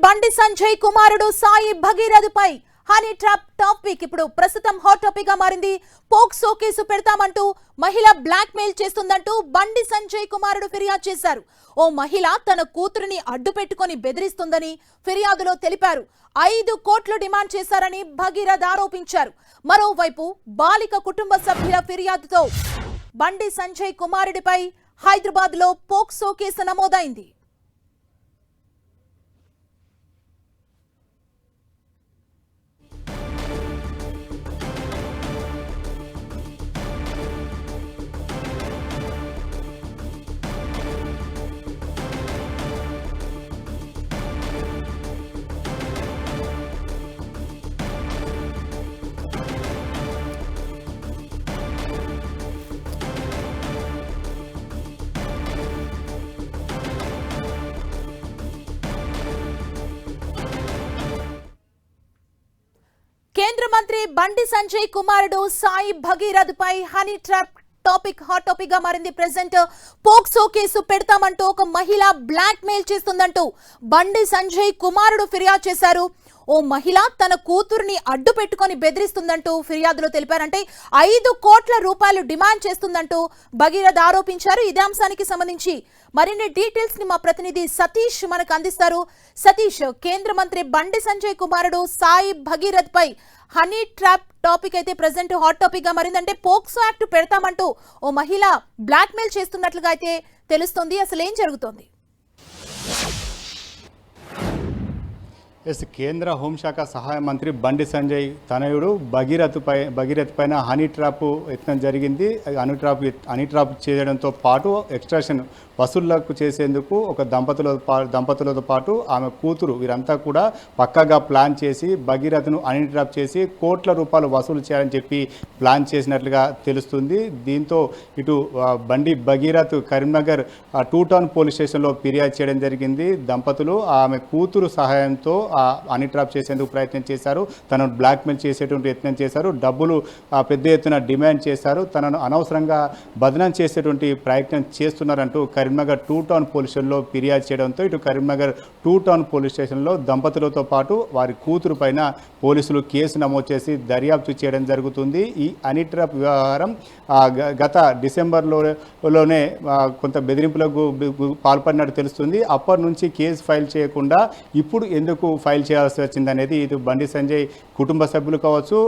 బండి సంజయ్ కుమారుడు Sai భగీరథపై honey trap topic ఇప్పుడు ప్రస్తుతం హాట్ టాపిక్ గా మారింది. పోక్సో కేసు పెడతామంటూ మహిళ బ్లాక్ మెయిల్ చేస్తుందంటూ బండి సంజయ్ కుమారుడు ఫిర్యాదు చేశారు. ఓ మహిళ తన కూతురిని అడ్డు పెట్టుకొని బెదిరిస్తుందని ఫిర్యాదులో తెలిపారు. 5 కోట్లు డిమాండ్ చేశారని భగీరథ్ ఆరోపించారు. మరోవైపు బాలిక కుటుంబ సభ్యుల ఫిర్యాదుతో బండి సంజయ్ కుమారుడిపై హైదరాబాద్ లో పోక్సో కేసు నమోదైంది. కేంద్ర మంత్రి బండి సంజయ్ కుమారుడు సాయి భగీరథ్ పై honey trap topic hot topic గా మారింది. ప్రెసెంట్ పోక్సో కేసు పెడతామంటూ ఒక మహిళ బ్లాక్ మెయిల్ చేస్తుందంటూ బండి సంజయ్ కుమారుడు ఫిర్యాదు చేశారు. ఓ మహిళ తన కూతురుని అడ్డు పెట్టుకొని బెదిరిస్తుందంటూ ఫిర్యాదులో తెలిపారంటే 5 కోట్ల రూపాయలు డిమాండ్ చేస్తుందంటూ భగీరథ్ ఆరోపించారు. ఇదే అంశానికి సంబంధించి మరిన్ని డీటెయిల్స్ ని మా ప్రతినిధి సతీష్ మనకు అందిస్తారు. సతీష్, కేంద్ర మంత్రి బండి సంజయ్ కుమారుడు సాయి భగీరథ్ పై హనీ ట్రాప్ టాపిక్ అయితే ప్రెసెంట్ హాట్ టాపిక్ గా మారిందంటే పోక్సో యాక్ట్ పెడతామంటూ ఓ మహిళ బ్లాక్ మెయిల్ చేస్తున్నట్లుగా అయితే తెలుస్తుంది. అసలు ఏం జరుగుతోంది? కేంద్ర హోంశాఖ సహాయ మంత్రి బండి సంజయ్ తనయుడు భగీరథ్ పైన హనీ ట్రాప్ యత్నం జరిగింది. హనీ ట్రాప్ చేయడంతో పాటు ఎక్స్ట్రాక్షన్ వసూళ్లకు చేసేందుకు ఒక దంపతులతో పాటు ఆమె కూతురు వీరంతా కూడా పక్కాగా ప్లాన్ చేసి భగీరథ్ను హనీ ట్రాప్ చేసి కోట్ల రూపాయలు వసూలు చేయాలని చెప్పి ప్లాన్ చేసినట్లుగా తెలుస్తుంది. దీంతో ఇటు బండి భగీరథ్ కరీంనగర్ 2 టౌన్ పోలీస్ స్టేషన్లో ఫిర్యాదు చేయడం జరిగింది. దంపతులు ఆమె కూతురు సహాయంతో హనీ ట్రాప్ చేసేందుకు ప్రయత్నం చేశారు. తనను బ్లాక్మెయిల్ చేసేటువంటి యత్నం చేశారు. డబ్బులు పెద్ద ఎత్తున డిమాండ్ చేశారు. తనను అనవసరంగా బదనం చేసేటువంటి ప్రయత్నం చేస్తున్నారంటూ కరీంనగర్ 2 టౌన్ పోలీస్ స్టేషన్లో ఫిర్యాదు చేయడంతో ఇటు కరీంనగర్ 2 టౌన్ పోలీస్ స్టేషన్లో దంపతులతో పాటు వారి కూతురు పైన పోలీసులు కేసు నమోదు చేసి దర్యాప్తు చేయడం జరుగుతుంది. ఈ హనీ ట్రాప్ వ్యవహారం గత డిసెంబర్లోనే కొంత బెదిరింపులకు పాల్పడినట్టు తెలుస్తుంది. అప్పటి నుంచి కేసు ఫైల్ చేయకుండా ఇప్పుడు ఎందుకు ఫైల్ చేయాల్సి వచ్చిందనేది ఇటు బండి సంజయ్ కుటుంబ సభ్యులు కావచ్చు,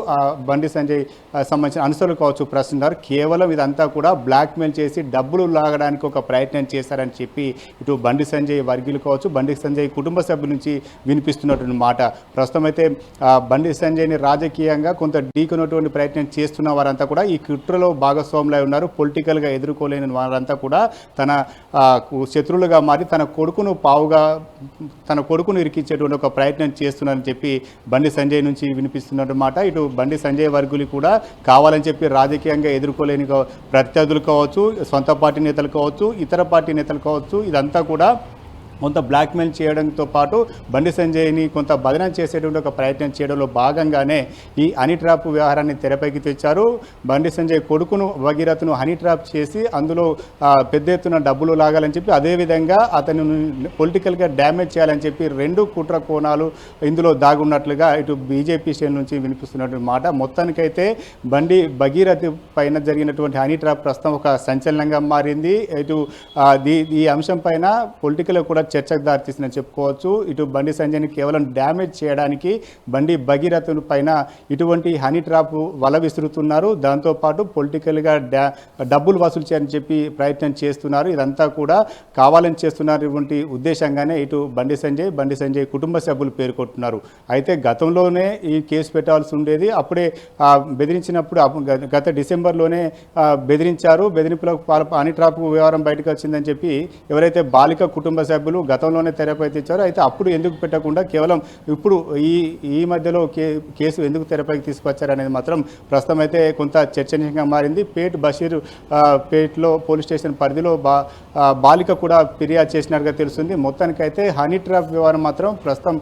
బండి సంజయ్ సంబంధించిన అనుసరులు కావచ్చు ప్రశ్నిస్తున్నారు. కేవలం ఇదంతా కూడా బ్లాక్మెయిల్ చేసి డబ్బులు లాగడానికి ఒక ప్రయత్నం చేశారని చెప్పి ఇటు బండి సంజయ్ వర్గీయులు కావచ్చు, బండి సంజయ్ కుటుంబ సభ్యుల నుంచి వినిపిస్తున్నటువంటి మాట. ప్రస్తుతం అయితే బండి సంజయ్ని రాజకీయంగా కొంత ఢీకొన్నటువంటి ప్రయత్నం చేస్తున్న వారంతా కూడా ఈ కుట్రలో భాగస్వాములై ఉన్నారు. పొలిటికల్గా ఎదుర్కోలేని వారంతా కూడా తన శత్రువులుగా మారి తన కొడుకును ఇరికించేటువంటి ఒక ప్రయత్నం చేస్తున్నారని చెప్పి బండి సంజయ్ నుంచి వినిపిస్తున్నమాట. ఇటు బండి సంజయ్ వర్గులు కూడా కావాలని చెప్పి రాజకీయంగా ఎదుర్కోలేని ప్రత్యర్థులు కావచ్చు, సొంత పార్టీ నేతలు కావచ్చు, ఇతర పార్టీ నేతలు కావచ్చు, ఇదంతా కూడా కొంత బ్లాక్మెయిల్ చేయడంతో పాటు బండి సంజయ్ని కొంత బదనం చేసేటువంటి ఒక ప్రయత్నం చేయడంలో భాగంగానే ఈ హనీ ట్రాప్ వ్యవహారాన్ని తెరపైకి తెచ్చారు. బండి సంజయ్ కొడుకును భగీరథ్ను హనీ ట్రాప్ చేసి అందులో పెద్ద ఎత్తున డబ్బులు లాగాలని చెప్పి అదేవిధంగా అతను పొలిటికల్గా డ్యామేజ్ చేయాలని చెప్పి 2 కుట్ర కోణాలు ఇందులో దాగున్నట్లుగా ఇటు బీజేపీ శ్రేణి నుంచి వినిపిస్తున్నటువంటి మాట. మొత్తానికైతే బండి భగీరథ్ పైన జరిగినటువంటి హనీ ట్రాప్ ప్రస్తుతం ఒక సంచలనంగా మారింది. ఇటు ఈ అంశం పైన పొలిటికల్ కూడా చర్చకు దారితీసిందని చెప్పుకోవచ్చు. ఇటు బండి సంజయ్ని కేవలం డ్యామేజ్ చేయడానికి బండి భగీరథ్ పైన ఇటువంటి హనీ ట్రాప్ వల విసురుతున్నారు. దాంతోపాటు పొలిటికల్గా డబ్బులు వసూలు చేయాలని చెప్పి ప్రయత్నం చేస్తున్నారు. ఇదంతా కూడా కావాలని చేస్తున్నటువంటి ఉద్దేశంగానే ఇటు బండి సంజయ్ కుటుంబ సభ్యులు పేర్కొంటున్నారు. అయితే గతంలోనే ఈ కేసు పెట్టాల్సి ఉండేది. అప్పుడే బెదిరించినప్పుడు గత డిసెంబర్లోనే బెదిరించారు. బెదిరింపులకు హనీ ట్రాప్ వ్యవహారం బయటకు వచ్చిందని చెప్పి ఎవరైతే బాలిక కుటుంబ సభ్యులు గతంలోనే తెరపై తెచ్చారు. అయితే అప్పుడు ఎందుకు పెట్టకుండా కేవలం ఇప్పుడు ఈ మధ్యలో కేసు ఎందుకు తెరపైకి తీసుకొచ్చారనేది మాత్రం ప్రస్తుతం అయితే కొంత చర్చనీయంగా మారింది. పేట్లో పోలీస్ స్టేషన్ పరిధిలో బాలిక కూడా ఫిర్యాదు చేసినట్టుగా తెలుస్తుంది. మొత్తానికైతే హనీ ట్రాప్ వ్యవహారం మాత్రం ప్రస్తుతం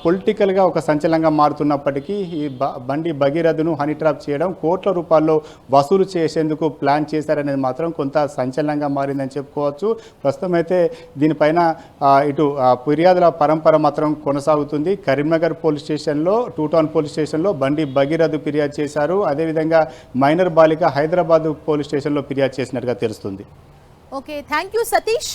పొలిటికల్గా ఒక సంచలనంగా మారుతున్నప్పటికీ ఈ బండి భగీరథ్ను హనీ ట్రాప్ చేయడం కోట్ల రూపాయల్లో వసూలు చేసేందుకు ప్లాన్ చేశారనేది మాత్రం కొంత సంచలనంగా మారిందని చెప్పుకోవచ్చు. ప్రస్తుతం అయితే దీనిపైన ఇటు ఫిర్యాదుల పరంపర మాత్రం కొనసాగుతుంది. కరీంనగర్ పోలీస్ స్టేషన్లో, టూ టౌన్ పోలీస్ స్టేషన్లో బండి భగీరథ్ ఫిర్యాదు చేశారు. అదేవిధంగా మైనర్ బాలిక హైదరాబాద్ పోలీస్ స్టేషన్లో ఫిర్యాదు చేసినట్టుగా తెలుస్తుంది. Okay, thank you Satish.